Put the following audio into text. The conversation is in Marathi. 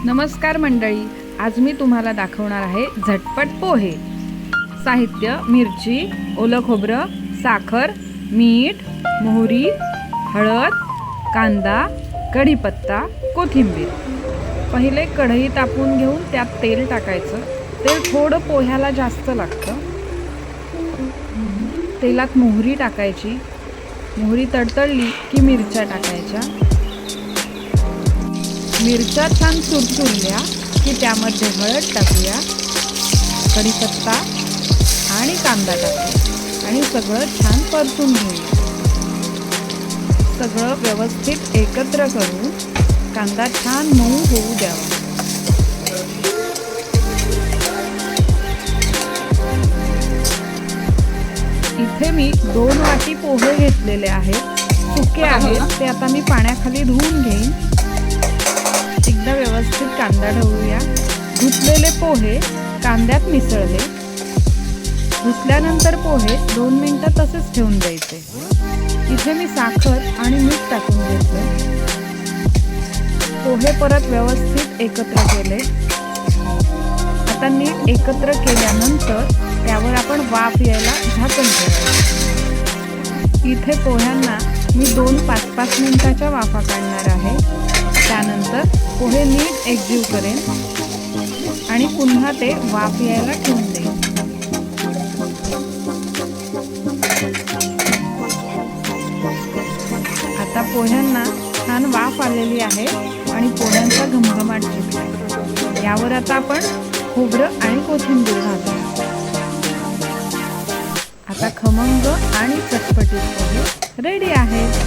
नमस्कार मंडळी, आज मी तुम्हाला दाखवणार आहे झटपट पोहे। साहित्य: मिरची, ओलं खोबरं, साखर, मीठ, मोहरी, हळद, कांदा, कढीपत्ता, कोथिंबीर। पहिले कढई तापवून घेऊन त्यात तेल टाकायचं। तेल थोडं पोह्याला जास्त लागतं। तेलात मोहरी टाकायची। मोहरी तडतडली की मिरच्या टाकायच्या। मिरच्या छान चुरचुरल्या की त्यामध्ये हळद टाकूया, कढीपत्ता आणि कांदा टाकूया आणि सगळं छान परतून घेऊया। सगळं व्यवस्थित एकत्र करून कांदा छान मऊ होऊ द्यावा। इथे मी 2 वाटी पोहे घेतलेले आहेत। सुके आहेत ते आता मी पाण्याखाली धुवून घेईन। एकदा व्यवस्थित कांदा ढवळूया। धुतलेले पोहे कांद्यात मिसळले। धुतल्यानंतर पोहे 2 मिनिटं तसेच ठेवून द्यायचे। इथे मी साखर आणि मीठ टाकून घेतले। पोहे परत व्यवस्थित एकत्र केले। आता नीट एकत्र केल्यानंतर त्यावर आपण वाफ यायला झाकण ठेवायचे। इथे पोह्यांना मी 2 5-5 मिनिटाच्या वाफा काढणार आहे। त्यानंतर पोहे नीट एकजीव करेन आणि पुन्हा ते वाफ यायला ठेवून देईन। आता पोह्यांना छान वाफ आलेली आहे आणि पोह्यांचा घमघमाट सुटलाय। यावर आता आपण खोबरं आणि कोथिंबीर घालूया। आता खमंग आणि चटपटीत पोहे रेडी आहेत।